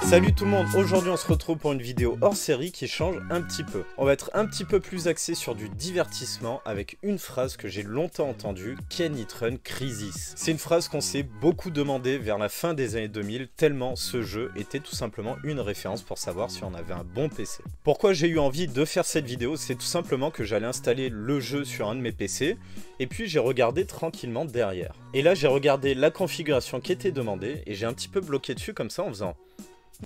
Salut tout le monde, aujourd'hui on se retrouve pour une vidéo hors série qui change un petit peu. On va être un petit peu plus axé sur du divertissement avec une phrase que j'ai longtemps entendue, Can It Run Crysis. C'est une phrase qu'on s'est beaucoup demandé vers la fin des années 2000 tellement ce jeu était tout simplement une référence pour savoir si on avait un bon PC. Pourquoi j'ai eu envie de faire cette vidéo, c'est tout simplement que j'allais installer le jeu sur un de mes PC et puis j'ai regardé tranquillement derrière. Et là j'ai regardé la configuration qui était demandée et j'ai un petit peu bloqué dessus comme ça en faisant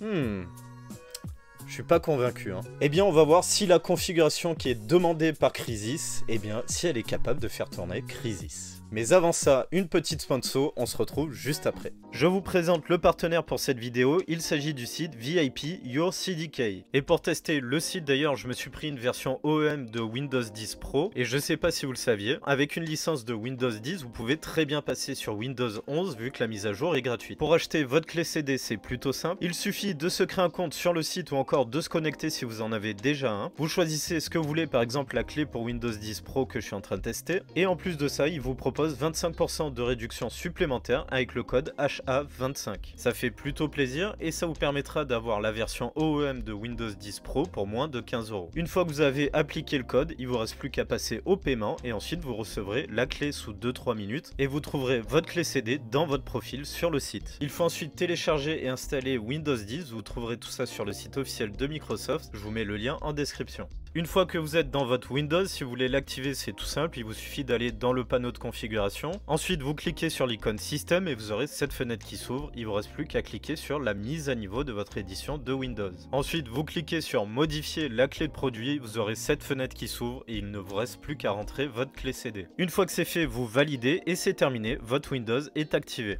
je suis pas convaincu. Eh bien, on va voir si la configuration qui est demandée par Crysis, eh bien, si elle est capable de faire tourner Crysis. Mais avant ça, une petite sponsor, on se retrouve juste après. Je vous présente le partenaire pour cette vidéo, il s'agit du site VIP Your CDK. Et pour tester le site d'ailleurs, je me suis pris une version OEM de Windows 10 Pro, et je sais pas si vous le saviez, avec une licence de Windows 10, vous pouvez très bien passer sur Windows 11 vu que la mise à jour est gratuite. Pour acheter votre clé CD, c'est plutôt simple, il suffit de se créer un compte sur le site ou encore de se connecter si vous en avez déjà un. Vous choisissez ce que vous voulez, par exemple la clé pour Windows 10 Pro que je suis en train de tester, et en plus de ça, il vous propose 25% de réduction supplémentaire avec le code HA25. Ça fait plutôt plaisir et ça vous permettra d'avoir la version OEM de Windows 10 Pro pour moins de 15 €. Une fois que vous avez appliqué le code, il vous reste plus qu'à passer au paiement et ensuite vous recevrez la clé sous 2-3 minutes et vous trouverez votre clé CD dans votre profil sur le site. Il faut ensuite télécharger et installer Windows 10, vous trouverez tout ça sur le site officiel de Microsoft, je vous mets le lien en description. Une fois que vous êtes dans votre Windows, si vous voulez l'activer, c'est tout simple, il vous suffit d'aller dans le panneau de configuration. Ensuite, vous cliquez sur l'icône Système et vous aurez cette fenêtre qui s'ouvre. Il ne vous reste plus qu'à cliquer sur la mise à niveau de votre édition de Windows. Ensuite, vous cliquez sur Modifier la clé de produit, vous aurez cette fenêtre qui s'ouvre et il ne vous reste plus qu'à rentrer votre clé CD. Une fois que c'est fait, vous validez et c'est terminé, votre Windows est activé.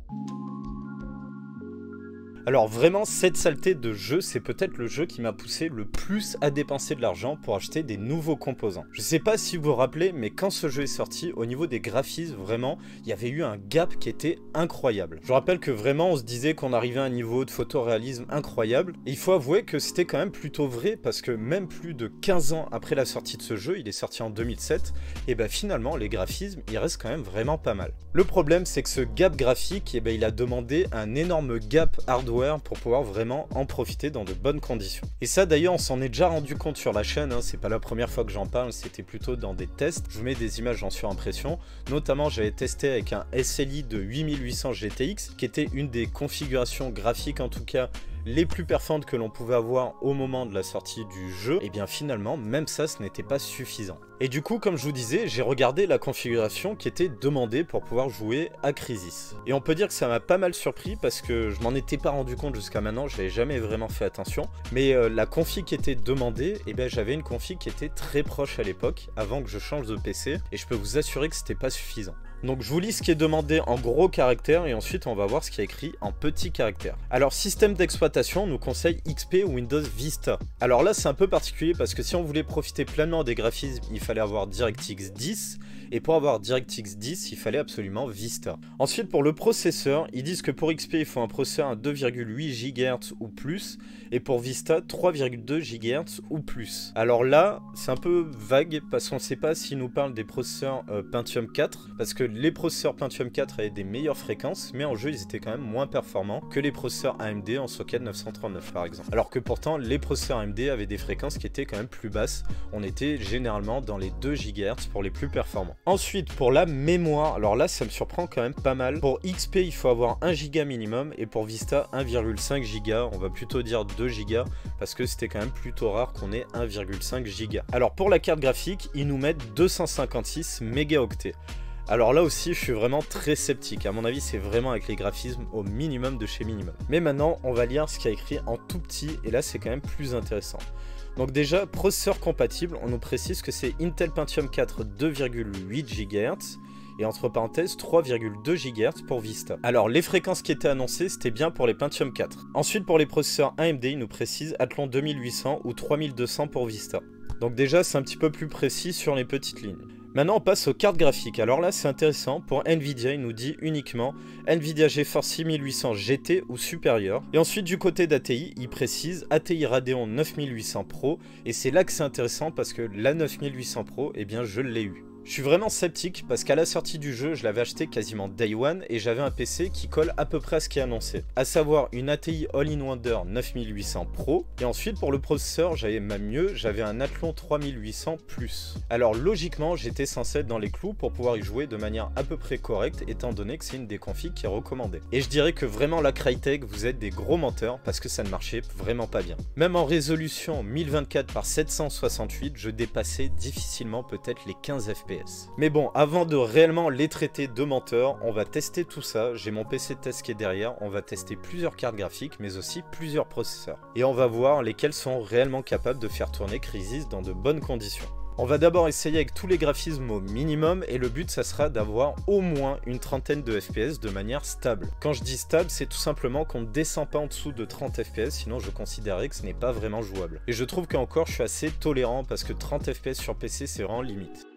Alors vraiment, cette saleté de jeu, c'est peut-être le jeu qui m'a poussé le plus à dépenser de l'argent pour acheter des nouveaux composants. Je sais pas si vous vous rappelez, mais quand ce jeu est sorti, au niveau des graphismes, vraiment, il y avait eu un gap qui était incroyable. Je rappelle que vraiment, on se disait qu'on arrivait à un niveau de photoréalisme incroyable. Et il faut avouer que c'était quand même plutôt vrai, parce que même plus de 15 ans après la sortie de ce jeu, il est sorti en 2007, et ben finalement, les graphismes, ils restent quand même vraiment pas mal. Le problème, c'est que ce gap graphique, et ben il a demandé un énorme gap hardware pour pouvoir vraiment en profiter dans de bonnes conditions. Et ça d'ailleurs on s'en est déjà rendu compte sur la chaîne, c'est pas la première fois que j'en parle, c'était plutôt dans des tests. Je vous mets des images en surimpression, notamment j'avais testé avec un SLI de 8800 GTX qui était une des configurations graphiques en tout cas les plus performantes que l'on pouvait avoir au moment de la sortie du jeu, et bien finalement même ça ce n'était pas suffisant. Et du coup comme je vous disais, j'ai regardé la configuration qui était demandée pour pouvoir jouer à Crysis. Et on peut dire que ça m'a pas mal surpris parce que je m'en étais pas rendu compte jusqu'à maintenant, j'avais jamais vraiment fait attention. Mais la config qui était demandée, et bien j'avais une config qui était très proche à l'époque, avant que je change de PC, et je peux vous assurer que c'était pas suffisant. Donc je vous lis ce qui est demandé en gros caractères et ensuite on va voir ce qui est écrit en petits caractères. Alors système d'exploitation, on nous conseille XP ou Windows Vista. Alors là c'est un peu particulier parce que si on voulait profiter pleinement des graphismes, il fallait avoir DirectX 10 et pour avoir DirectX 10, il fallait absolument Vista. Ensuite pour le processeur, ils disent que pour XP il faut un processeur à 2,8 GHz ou plus et pour Vista 3,2 GHz ou plus. Alors là c'est un peu vague parce qu'on ne sait pas s'ils nous parlent des processeurs Pentium 4 parce que les processeurs Pentium 4 avaient des meilleures fréquences, mais en jeu ils étaient quand même moins performants que les processeurs AMD en socket 939 par exemple. Alors que pourtant les processeurs AMD avaient des fréquences qui étaient quand même plus basses, on était généralement dans les 2 GHz pour les plus performants. Ensuite pour la mémoire, alors là ça me surprend quand même pas mal. Pour XP il faut avoir 1 Go minimum et pour Vista 1,5 Go, on va plutôt dire 2 Go parce que c'était quand même plutôt rare qu'on ait 1,5 Go. Alors pour la carte graphique, ils nous mettent 256 mégaoctets. Alors là aussi je suis vraiment très sceptique, à mon avis c'est vraiment avec les graphismes au minimum de chez minimum. Mais maintenant on va lire ce qu'il y a écrit en tout petit et là c'est quand même plus intéressant. Donc déjà, processeur compatible, on nous précise que c'est Intel Pentium 4 2,8 GHz et entre parenthèses 3,2 GHz pour Vista. Alors les fréquences qui étaient annoncées c'était bien pour les Pentium 4. Ensuite pour les processeurs AMD, ils nous précisent Athlon 2800 ou 3200 pour Vista. Donc déjà c'est un petit peu plus précis sur les petites lignes. Maintenant on passe aux cartes graphiques, alors là c'est intéressant, pour Nvidia il nous dit uniquement Nvidia GeForce 6800 GT ou supérieur. Et ensuite du côté d'ATI il précise ATI Radeon 9800 Pro et c'est là que c'est intéressant parce que la 9800 Pro, eh bien je l'ai eu. Je suis vraiment sceptique parce qu'à la sortie du jeu, je l'avais acheté quasiment day one et j'avais un PC qui colle à peu près à ce qui est annoncé, à savoir une ATI All-in Wonder 9800 Pro, et ensuite pour le processeur, j'avais même mieux, j'avais un Athlon 3800 Plus. Alors logiquement, j'étais censé être dans les clous pour pouvoir y jouer de manière à peu près correcte, étant donné que c'est une des configs qui est recommandée. Et je dirais que vraiment la Crytek, vous êtes des gros menteurs parce que ça ne marchait vraiment pas bien. Même en résolution 1024 par 768, je dépassais difficilement peut-être les 15 FPS. Mais bon, avant de réellement les traiter de menteurs, on va tester tout ça. J'ai mon PC de test qui est derrière, on va tester plusieurs cartes graphiques, mais aussi plusieurs processeurs. Et on va voir lesquels sont réellement capables de faire tourner Crysis dans de bonnes conditions. On va d'abord essayer avec tous les graphismes au minimum et le but ça sera d'avoir au moins une trentaine de FPS de manière stable. Quand je dis stable, c'est tout simplement qu'on ne descend pas en dessous de 30 FPS, sinon je considérerais que ce n'est pas vraiment jouable. Et je trouve qu'encore je suis assez tolérant parce que 30 FPS sur PC c'est vraiment limite.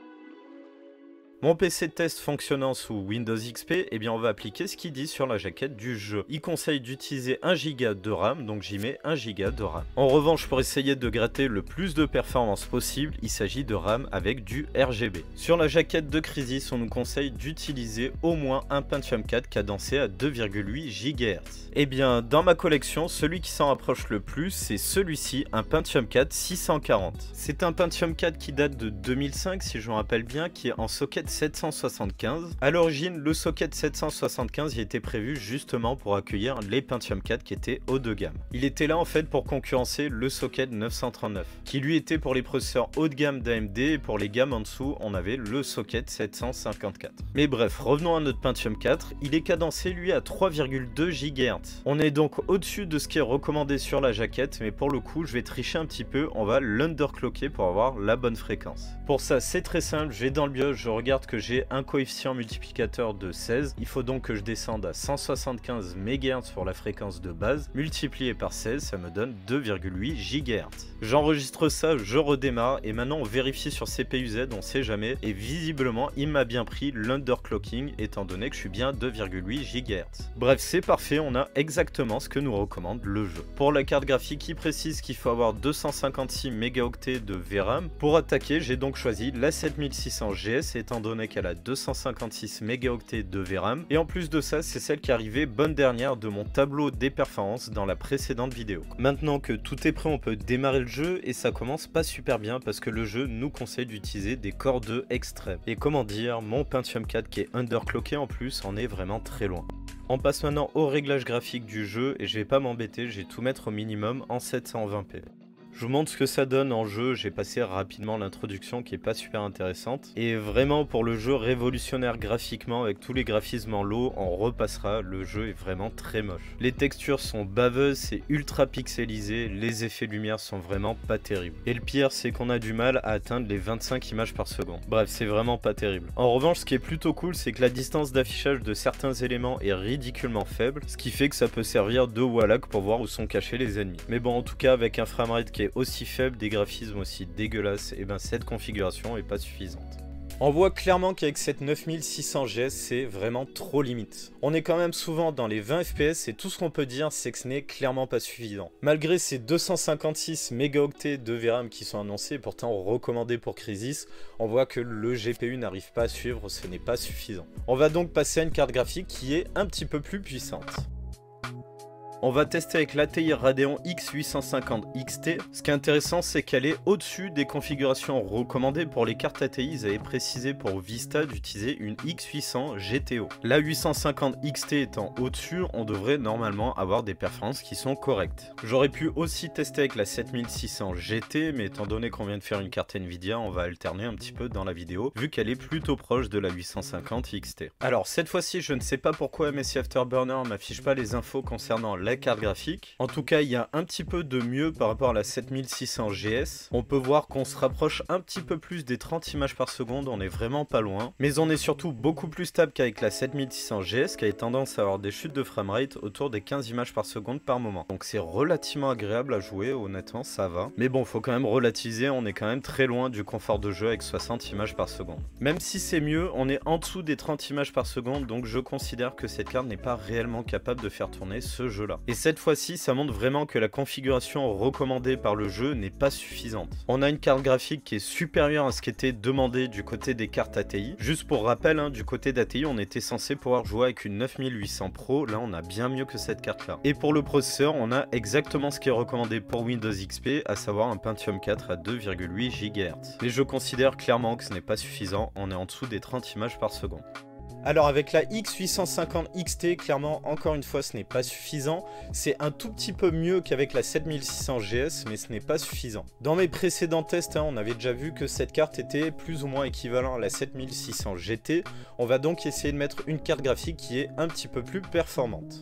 Mon PC de test fonctionnant sous Windows XP, eh bien on va appliquer ce qu'il dit sur la jaquette du jeu. Il conseille d'utiliser 1 Go de RAM, donc j'y mets 1 Go de RAM. En revanche, pour essayer de gratter le plus de performance possible, il s'agit de RAM avec du RGB. Sur la jaquette de Crysis, on nous conseille d'utiliser au moins un Pentium 4 cadencé à 2,8 GHz. Eh bien, dans ma collection, celui qui s'en rapproche le plus, c'est celui-ci, un Pentium 4 640. C'est un Pentium 4 qui date de 2005, si je me rappelle bien, qui est en socket 775. A l'origine, le socket 775 y était prévu justement pour accueillir les Pentium 4 qui étaient haut de gamme. Il était là en fait pour concurrencer le socket 939, qui lui était pour les processeurs haut de gamme d'AMD, et pour les gammes en dessous, on avait le socket 754. Mais bref, revenons à notre Pentium 4, il est cadencé lui à 3,2 GHz. On est donc au-dessus de ce qui est recommandé sur la jaquette, mais pour le coup, je vais tricher un petit peu, on va l'underclocker pour avoir la bonne fréquence. Pour ça, c'est très simple, je vais dans le BIOS, je regarde que j'ai un coefficient multiplicateur de 16, il faut donc que je descende à 175 MHz pour la fréquence de base, multiplié par 16, ça me donne 2,8 GHz. J'enregistre ça, je redémarre, et maintenant on vérifie sur CPU-Z, on sait jamais, et visiblement il m'a bien pris l'underclocking, étant donné que je suis bien à 2,8 GHz. Bref, c'est parfait, on a exactement ce que nous recommande le jeu. Pour la carte graphique, il précise qu'il faut avoir 256 mégaoctets de VRAM. Pour attaquer, j'ai donc choisi la 7600 GS, étant donné qu'elle a 256 mégaoctets de VRAM, et en plus de ça, c'est celle qui arrivait bonne dernière de mon tableau des performances dans la précédente vidéo. Maintenant que tout est prêt, on peut démarrer le jeu, et ça commence pas super bien parce que le jeu nous conseille d'utiliser des Core 2 extrêmes. Et comment dire, mon Pentium 4 qui est underclocké en plus en est vraiment très loin. On passe maintenant au réglage graphique du jeu, et je vais pas m'embêter, je vais tout mettre au minimum en 720p. Je vous montre ce que ça donne en jeu, j'ai passé rapidement l'introduction qui est pas super intéressante. Et vraiment pour le jeu révolutionnaire graphiquement avec tous les graphismes en low, on repassera, le jeu est vraiment très moche. Les textures sont baveuses, c'est ultra pixelisé, les effets de lumière sont vraiment pas terribles. Et le pire c'est qu'on a du mal à atteindre les 25 images par seconde. Bref, c'est vraiment pas terrible. En revanche, ce qui est plutôt cool, c'est que la distance d'affichage de certains éléments est ridiculement faible, ce qui fait que ça peut servir de Wallach pour voir où sont cachés les ennemis. Mais bon, en tout cas avec un framerate qui est aussi faible, des graphismes aussi dégueulasses, et ben cette configuration est pas suffisante. On voit clairement qu'avec cette 9600 GS, c'est vraiment trop limite. On est quand même souvent dans les 20 FPS et tout ce qu'on peut dire, c'est que ce n'est clairement pas suffisant. Malgré ces 256 mégaoctets de VRAM qui sont annoncés, pourtant recommandés pour Crysis, on voit que le GPU n'arrive pas à suivre, ce n'est pas suffisant. On va donc passer à une carte graphique qui est un petit peu plus puissante. On va tester avec l'ATI Radeon X850 XT. Ce qui est intéressant, c'est qu'elle est au-dessus des configurations recommandées pour les cartes ATI. Ils avaient précisé pour Vista d'utiliser une X800 GTO. La 850 XT étant au-dessus, on devrait normalement avoir des performances qui sont correctes. J'aurais pu aussi tester avec la 7600 GT, mais étant donné qu'on vient de faire une carte Nvidia, on va alterner un petit peu dans la vidéo, vu qu'elle est plutôt proche de la 850 XT. Alors cette fois-ci, je ne sais pas pourquoi MSI Afterburner m'affiche pas les infos concernant la carte graphique. En tout cas, il y a un petit peu de mieux par rapport à la 7600 GS. On peut voir qu'on se rapproche un petit peu plus des 30 images par seconde, on est vraiment pas loin. Mais on est surtout beaucoup plus stable qu'avec la 7600 GS qui a tendance à avoir des chutes de framerate autour des 15 images par seconde par moment. Donc c'est relativement agréable à jouer, honnêtement ça va. Mais bon, faut quand même relativiser, on est quand même très loin du confort de jeu avec 60 images par seconde. Même si c'est mieux, on est en dessous des 30 images par seconde, donc je considère que cette carte n'est pas réellement capable de faire tourner ce jeu là. Et cette fois-ci, ça montre vraiment que la configuration recommandée par le jeu n'est pas suffisante. On a une carte graphique qui est supérieure à ce qui était demandé du côté des cartes ATI. Juste pour rappel, hein, du côté d'ATI, on était censé pouvoir jouer avec une 9800 Pro. Là, on a bien mieux que cette carte-là. Et pour le processeur, on a exactement ce qui est recommandé pour Windows XP, à savoir un Pentium 4 à 2,8 GHz. Mais je considère clairement que ce n'est pas suffisant, on est en dessous des 30 images par seconde. Alors avec la X850 XT, clairement, encore une fois, ce n'est pas suffisant. C'est un tout petit peu mieux qu'avec la 7600 GS, mais ce n'est pas suffisant. Dans mes précédents tests, on avait déjà vu que cette carte était plus ou moins équivalente à la 7600 GT. On va donc essayer de mettre une carte graphique qui est un petit peu plus performante.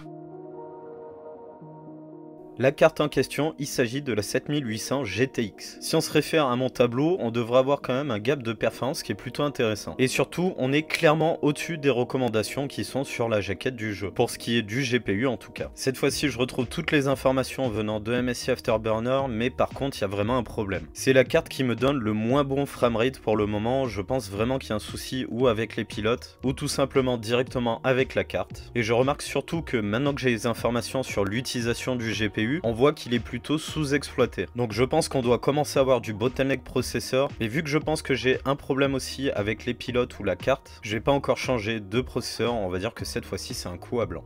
La carte en question, il s'agit de la 7800 GTX. Si on se réfère à mon tableau, on devrait avoir quand même un gap de performance qui est plutôt intéressant. Et surtout, on est clairement au-dessus des recommandations qui sont sur la jaquette du jeu, pour ce qui est du GPU en tout cas. Cette fois-ci, je retrouve toutes les informations venant de MSI Afterburner, mais par contre, il y a vraiment un problème. C'est la carte qui me donne le moins bon framerate pour le moment. Je pense vraiment qu'il y a un souci ou avec les pilotes, ou tout simplement directement avec la carte. Et je remarque surtout que maintenant que j'ai les informations sur l'utilisation du GPU, on voit qu'il est plutôt sous-exploité. Donc je pense qu'on doit commencer à avoir du bottleneck processeur, mais vu que je pense que j'ai un problème aussi avec les pilotes ou la carte, je vais pas encore changer de processeur, on va dire que cette fois-ci c'est un coup à blanc.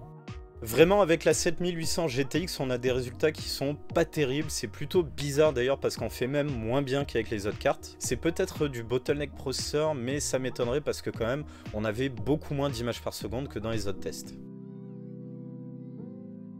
Vraiment avec la 7800 GTX on a des résultats qui sont pas terribles, c'est plutôt bizarre d'ailleurs parce qu'on fait même moins bien qu'avec les autres cartes. C'est peut-être du bottleneck processeur mais ça m'étonnerait parce que quand même on avait beaucoup moins d'images par seconde que dans les autres tests.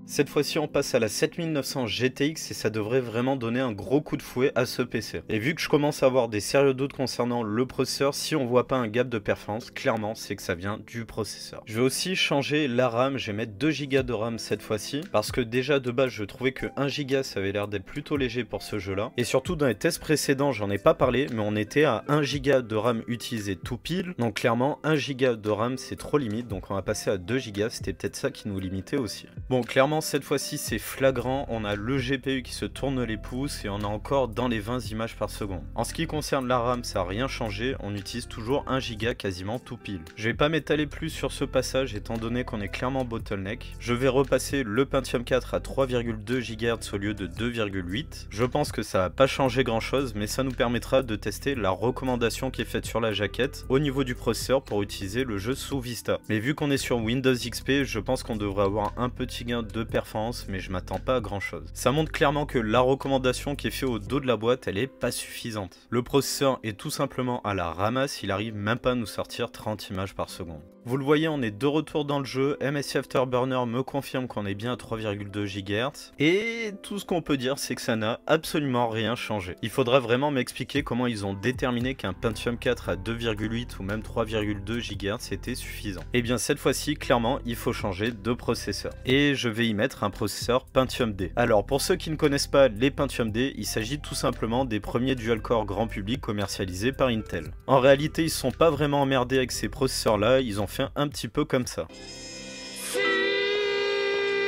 Cette fois-ci on passe à la 7900 GTX et ça devrait vraiment donner un gros coup de fouet à ce PC. Et vu que je commence à avoir des sérieux doutes concernant le processeur, si on voit pas un gap de performance, clairement c'est que ça vient du processeur. Je vais aussi changer la RAM, je vais mettre 2 Go de RAM cette fois-ci, parce que déjà de base je trouvais que 1 Go ça avait l'air d'être plutôt léger pour ce jeu là. Et surtout dans les tests précédents j'en ai pas parlé, mais on était à 1 Go de RAM utilisé tout pile, donc clairement 1 Go de RAM c'est trop limite, donc on va passer à 2 Go, c'était peut-être ça qui nous limitait aussi. Bon clairement cette fois-ci c'est flagrant, on a le GPU qui se tourne les pouces et on est encore dans les 20 images par seconde. En ce qui concerne la RAM, ça n'a rien changé, on utilise toujours 1 Go quasiment tout pile. Je vais pas m'étaler plus sur ce passage étant donné qu'on est clairement bottleneck. Je vais repasser le Pentium 4 à 3,2 GHz au lieu de 2,8. Je pense que ça va pas changer grand chose, mais ça nous permettra de tester la recommandation qui est faite sur la jaquette au niveau du processeur pour utiliser le jeu sous Vista. Mais vu qu'on est sur Windows XP, je pense qu'on devrait avoir un petit gain de performance, mais je m'attends pas à grand chose. Ça montre clairement que la recommandation qui est faite au dos de la boîte, elle est pas suffisante. Le processeur est tout simplement à la ramasse, il arrive même pas à nous sortir 30 images par seconde. Vous le voyez, on est de retour dans le jeu, MSI Afterburner me confirme qu'on est bien à 3,2 GHz, et tout ce qu'on peut dire c'est que ça n'a absolument rien changé. Il faudra vraiment m'expliquer comment ils ont déterminé qu'un Pentium 4 à 2,8 ou même 3,2 GHz était suffisant. Et bien cette fois-ci, clairement, il faut changer de processeur. Et je vais y mettre un processeur Pentium D. Alors pour ceux qui ne connaissent pas les Pentium D, il s'agit tout simplement des premiers dual-core grand public commercialisés par Intel. En réalité, ils ne sont pas vraiment emmerdés avec ces processeurs-là, ils ont fait un petit peu comme ça.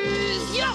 Fusion!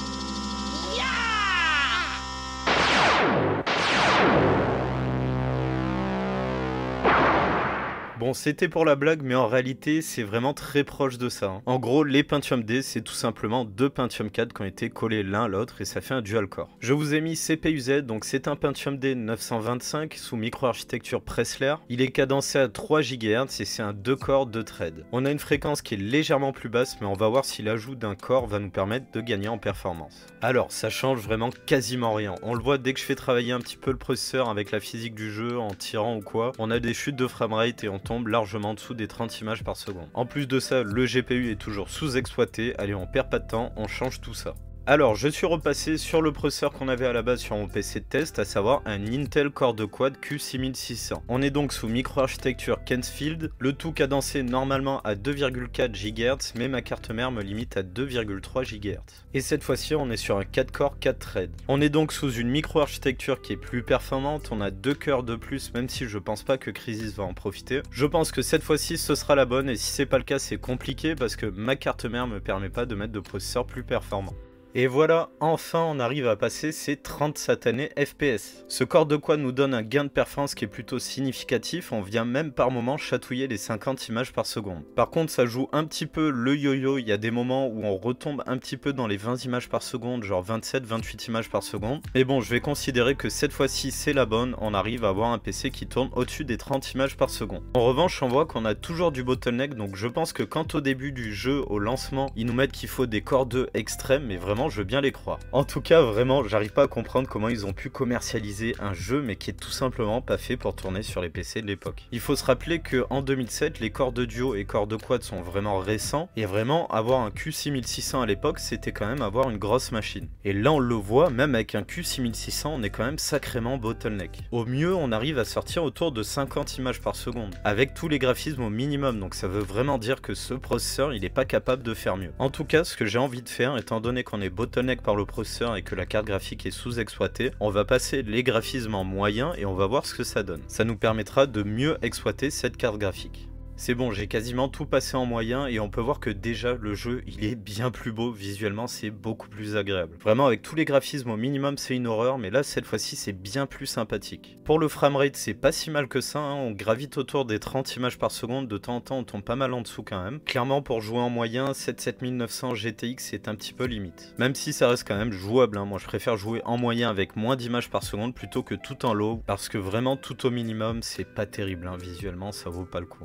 Bon, c'était pour la blague, mais en réalité, c'est vraiment très proche de ça. En gros, les Pentium D, c'est tout simplement deux Pentium 4 qui ont été collés l'un à l'autre et ça fait un dual-core. Je vous ai mis CPU-Z, donc c'est un Pentium D 925 sous micro-architecture Pressler. Il est cadencé à 3 GHz et c'est un 2 corps 2 threads. On a une fréquence qui est légèrement plus basse, mais on va voir si l'ajout d'un corps va nous permettre de gagner en performance. Alors, ça change vraiment quasiment rien. On le voit dès que je fais travailler un petit peu le processeur avec la physique du jeu, en tirant ou quoi, on a des chutes de framerate et on tombe largement en dessous des 30 images par seconde. En plus de ça, le GPU est toujours sous-exploité. Allez, on perd pas de temps, on change tout ça. Alors, je suis repassé sur le processeur qu'on avait à la base sur mon PC de test, à savoir un Intel Core 2 Quad Q6600. On est donc sous micro-architecture Kensfield, le tout cadencé normalement à 2,4 GHz, mais ma carte mère me limite à 2,3 GHz. Et cette fois-ci, on est sur un 4 core 4 threads. On est donc sous une micro-architecture qui est plus performante, on a 2 cœurs de plus, même si je pense pas que Crysis va en profiter. Je pense que cette fois-ci, ce sera la bonne, et si c'est pas le cas, c'est compliqué parce que ma carte mère me permet pas de mettre de processeur plus performant. Et voilà, enfin on arrive à passer ces 30 satanés FPS. Ce corps de quad nous donne un gain de performance qui est plutôt significatif, on vient même par moments chatouiller les 50 images par seconde. Par contre ça joue un petit peu le yo-yo, il y a des moments où on retombe un petit peu dans les 20 images par seconde, genre 27, 28 images par seconde. Mais bon, je vais considérer que cette fois-ci c'est la bonne, on arrive à avoir un PC qui tourne au-dessus des 30 images par seconde. En revanche, on voit qu'on a toujours du bottleneck, donc je pense que quand au début du jeu, au lancement, ils nous mettent qu'il faut des Core 2 extrêmes, mais vraiment je veux bien les croire. En tout cas, vraiment, j'arrive pas à comprendre comment ils ont pu commercialiser un jeu, mais qui est tout simplement pas fait pour tourner sur les PC de l'époque. Il faut se rappeler que en 2007, les Core de Duo et Core de Quad sont vraiment récents, et vraiment avoir un Q6600 à l'époque, c'était quand même avoir une grosse machine. Et là, on le voit, même avec un Q6600, on est quand même sacrément bottleneck. Au mieux, on arrive à sortir autour de 50 images par seconde, avec tous les graphismes au minimum, donc ça veut vraiment dire que ce processeur, il est pas capable de faire mieux. En tout cas, ce que j'ai envie de faire, étant donné qu'on est bottleneck par le processeur et que la carte graphique est sous-exploitée, on va passer les graphismes en moyen et on va voir ce que ça donne. Ça nous permettra de mieux exploiter cette carte graphique. C'est bon, j'ai quasiment tout passé en moyen et on peut voir que déjà le jeu il est bien plus beau, visuellement c'est beaucoup plus agréable. Vraiment avec tous les graphismes au minimum c'est une horreur, mais là cette fois-ci c'est bien plus sympathique. Pour le framerate c'est pas si mal que ça, hein. On gravite autour des 30 images par seconde, de temps en temps on tombe pas mal en dessous quand même. Clairement pour jouer en moyen, 7900 GTX c'est un petit peu limite. Même si ça reste quand même jouable, hein. Moi je préfère jouer en moyen avec moins d'images par seconde plutôt que tout en low, parce que vraiment tout au minimum c'est pas terrible, hein. Visuellement ça vaut pas le coup.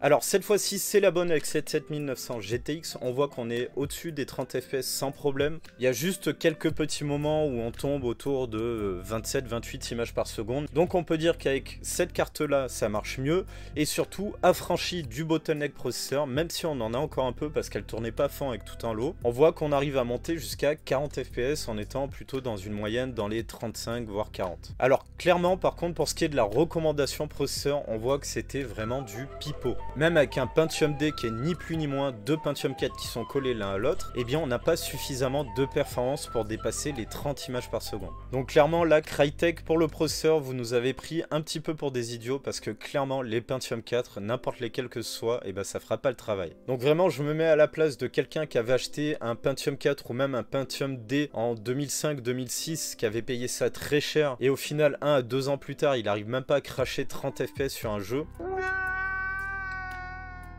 Alors cette fois-ci c'est la bonne avec cette 7900 GTX, on voit qu'on est au-dessus des 30 FPS sans problème. Il y a juste quelques petits moments où on tombe autour de 27-28 images par seconde. Donc on peut dire qu'avec cette carte là ça marche mieux et surtout affranchi du bottleneck processeur, même si on en a encore un peu parce qu'elle tournait pas à fond avec tout en low. On voit qu'on arrive à monter jusqu'à 40 FPS en étant plutôt dans une moyenne dans les 35 voire 40. Alors clairement par contre pour ce qui est de la recommandation processeur, on voit que c'était vraiment du pipeau. Même avec un Pentium D qui est ni plus ni moins deux Pentium 4 qui sont collés l'un à l'autre, eh bien on n'a pas suffisamment de performance pour dépasser les 30 images par seconde. Donc clairement là, Crytek pour le processeur, vous nous avez pris un petit peu pour des idiots parce que clairement les Pentium 4, n'importe lesquels que ce soit, eh ben ça fera pas le travail. Donc vraiment je me mets à la place de quelqu'un qui avait acheté un Pentium 4 ou même un Pentium D en 2005-2006, qui avait payé ça très cher et au final 1 à 2 ans plus tard il arrive même pas à cracher 30 FPS sur un jeu.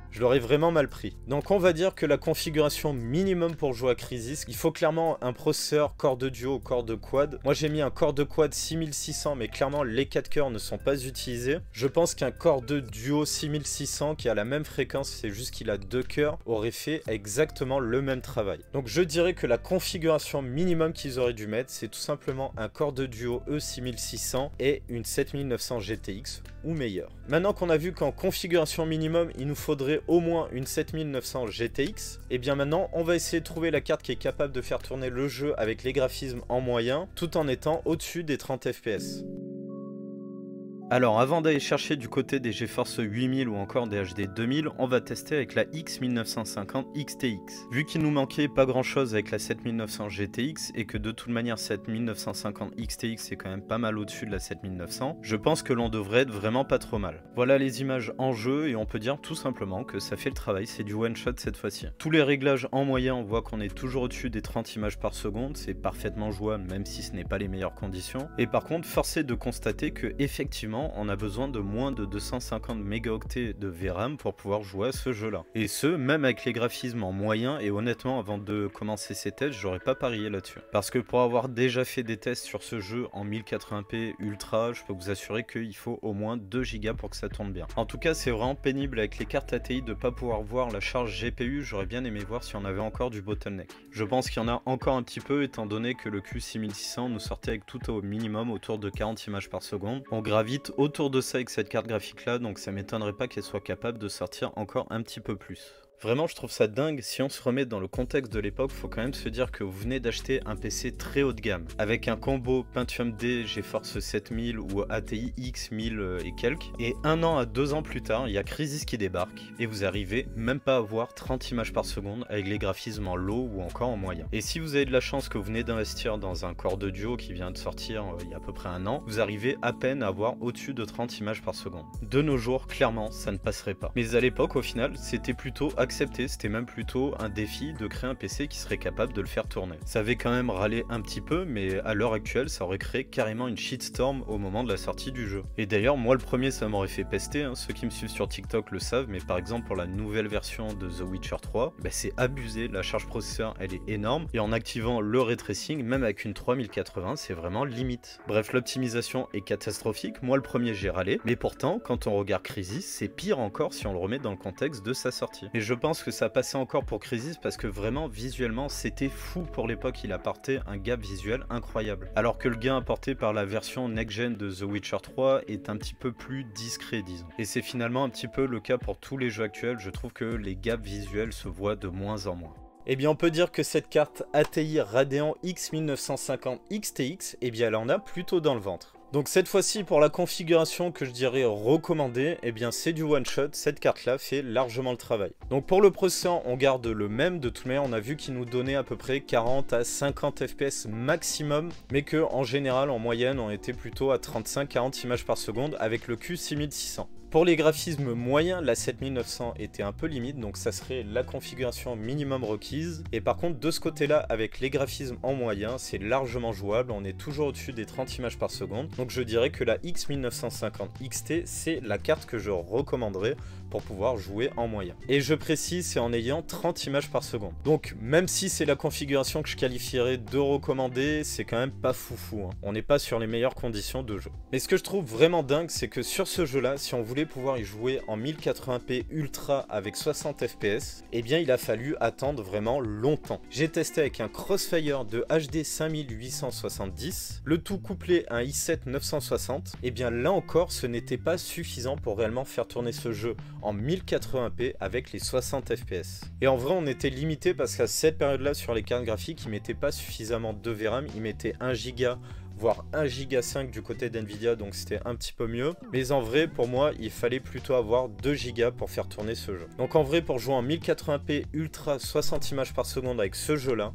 Je l'aurais vraiment mal pris. Donc on va dire que la configuration minimum pour jouer à Crysis, il faut clairement un processeur Core de Duo ou Core de Quad. Moi j'ai mis un Core de Quad 6600, mais clairement les 4 cœurs ne sont pas utilisés. Je pense qu'un Core de Duo 6600 qui a la même fréquence, c'est juste qu'il a 2 cœurs, aurait fait exactement le même travail. Donc je dirais que la configuration minimum qu'ils auraient dû mettre, c'est tout simplement un Core de Duo E6600 et une 7900 GTX ou meilleur. Maintenant qu'on a vu qu'en configuration minimum, il nous faudrait au moins une 7900 GTX, et bien maintenant on va essayer de trouver la carte qui est capable de faire tourner le jeu avec les graphismes en moyen, tout en étant au-dessus des 30 FPS. Alors avant d'aller chercher du côté des GeForce 8000 ou encore des HD 2000, on va tester avec la X1950 XTX. Vu qu'il nous manquait pas grand chose avec la 7900 GTX et que de toute manière cette 1950 XTX est quand même pas mal au-dessus de la 7900, je pense que l'on devrait être vraiment pas trop mal. Voilà les images en jeu et on peut dire tout simplement que ça fait le travail, c'est du one shot cette fois-ci. Tous les réglages en moyen, on voit qu'on est toujours au-dessus des 30 images par seconde, c'est parfaitement jouable même si ce n'est pas les meilleures conditions. Et par contre, force est de constater que effectivement on a besoin de moins de 250 mégaoctets de VRAM pour pouvoir jouer à ce jeu là. Et ce, même avec les graphismes en moyen, et honnêtement avant de commencer ces tests, j'aurais pas parié là-dessus. Parce que pour avoir déjà fait des tests sur ce jeu en 1080p ultra, je peux vous assurer qu'il faut au moins 2 Go pour que ça tourne bien. En tout cas c'est vraiment pénible avec les cartes ATI de pas pouvoir voir la charge GPU, j'aurais bien aimé voir si on avait encore du bottleneck. Je pense qu'il y en a encore un petit peu étant donné que le Q6600 nous sortait avec tout au minimum autour de 40 images par seconde. On gravite autour de ça avec cette carte graphique là, donc ça m'étonnerait pas qu'elle soit capable de sortir encore un petit peu plus. Vraiment je trouve ça dingue, si on se remet dans le contexte de l'époque, faut quand même se dire que vous venez d'acheter un PC très haut de gamme, avec un combo Pentium D, GeForce 7000 ou ATI X 1000 et quelques, et 1 an à 2 ans plus tard, il y a Crysis qui débarque, et vous arrivez même pas à voir 30 images par seconde avec les graphismes en low ou encore en moyen. Et si vous avez de la chance que vous venez d'investir dans un Core de Duo qui vient de sortir il y a à peu près 1 an, vous arrivez à peine à avoir au-dessus de 30 images par seconde. De nos jours, clairement, ça ne passerait pas. Mais à l'époque, au final, c'était plutôt accepté, c'était même plutôt un défi de créer un PC qui serait capable de le faire tourner. Ça avait quand même râlé un petit peu, mais à l'heure actuelle, ça aurait créé carrément une shitstorm au moment de la sortie du jeu. Et d'ailleurs, moi le premier, ça m'aurait fait pester, hein. Ceux qui me suivent sur TikTok le savent, mais par exemple pour la nouvelle version de The Witcher 3, bah, c'est abusé, la charge processeur elle est énorme, et en activant le ray tracing, même avec une 3080, c'est vraiment limite. Bref, l'optimisation est catastrophique, moi le premier j'ai râlé, mais pourtant, quand on regarde Crysis, c'est pire encore si on le remet dans le contexte de sa sortie. Et je pense que ça passait encore pour Crysis parce que vraiment, visuellement, c'était fou pour l'époque, il apportait un gap visuel incroyable. Alors que le gain apporté par la version next-gen de The Witcher 3 est un petit peu plus discret, disons. Et c'est finalement un petit peu le cas pour tous les jeux actuels, je trouve que les gaps visuels se voient de moins en moins. Eh bien on peut dire que cette carte ATI Radeon X1950 XTX, eh bien elle en a plutôt dans le ventre. Donc cette fois-ci pour la configuration que je dirais recommandée, eh bien c'est du one shot, cette carte là fait largement le travail. Donc pour le processeur on garde le même, de toute manière on a vu qu'il nous donnait à peu près 40 à 50 fps maximum, mais que en général en moyenne on était plutôt à 35-40 images par seconde avec le Q6600. Pour les graphismes moyens, la 7900 était un peu limite, donc ça serait la configuration minimum requise. Et par contre, de ce côté-là, avec les graphismes en moyen, c'est largement jouable, on est toujours au-dessus des 30 images par seconde. Donc je dirais que la X1950 XT, c'est la carte que je recommanderais pour pouvoir jouer en moyen. Et je précise, c'est en ayant 30 images par seconde. Donc même si c'est la configuration que je qualifierais de recommandée, c'est quand même pas foufou, hein. On n'est pas sur les meilleures conditions de jeu. Mais ce que je trouve vraiment dingue, c'est que sur ce jeu-là, si on voulait pouvoir y jouer en 1080p ultra avec 60 fps, eh bien il a fallu attendre vraiment longtemps. J'ai testé avec un Crossfire de HD 5870, le tout couplé à un i7 960, et bien là encore ce n'était pas suffisant pour réellement faire tourner ce jeu en 1080p avec les 60 fps. Et en vrai on était limité parce qu'à cette période là sur les cartes graphiques ils mettaient pas suffisamment de VRAM, ils mettaient 1 Go voire 1 Go 5 du côté d'Nvidia, donc c'était un petit peu mieux. Mais en vrai, pour moi, il fallait plutôt avoir 2 Go pour faire tourner ce jeu. Donc en vrai, pour jouer en 1080p ultra 60 images par seconde avec ce jeu-là,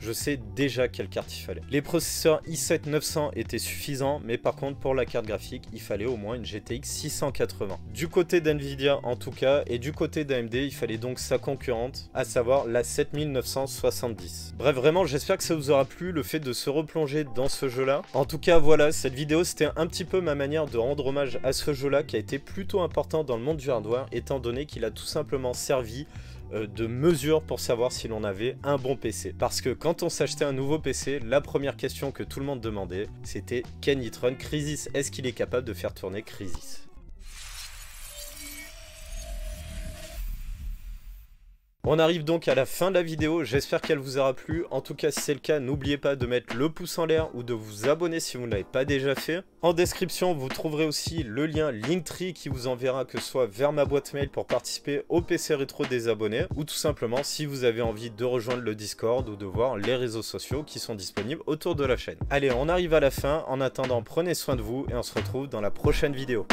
je sais déjà quelle carte il fallait. Les processeurs i7 900 étaient suffisants, mais par contre pour la carte graphique, il fallait au moins une GTX 680. Du côté d'Nvidia en tout cas, et du côté d'AMD, il fallait donc sa concurrente, à savoir la 7970. Bref, vraiment, j'espère que ça vous aura plu, le fait de se replonger dans ce jeu-là. En tout cas, voilà, cette vidéo, c'était un petit peu ma manière de rendre hommage à ce jeu-là, qui a été plutôt important dans le monde du hardware, étant donné qu'il a tout simplement servi de mesure pour savoir si l'on avait un bon PC. Parce que quand on s'achetait un nouveau PC, la première question que tout le monde demandait, c'était can it run Crysis? Est-ce qu'il est capable de faire tourner Crysis? On arrive donc à la fin de la vidéo, j'espère qu'elle vous aura plu. En tout cas, si c'est le cas, n'oubliez pas de mettre le pouce en l'air ou de vous abonner si vous ne l'avez pas déjà fait. En description, vous trouverez aussi le lien Linktree qui vous enverra que ce soit vers ma boîte mail pour participer au PC Rétro des abonnés, ou tout simplement si vous avez envie de rejoindre le Discord ou de voir les réseaux sociaux qui sont disponibles autour de la chaîne. Allez, on arrive à la fin. En attendant, prenez soin de vous et on se retrouve dans la prochaine vidéo.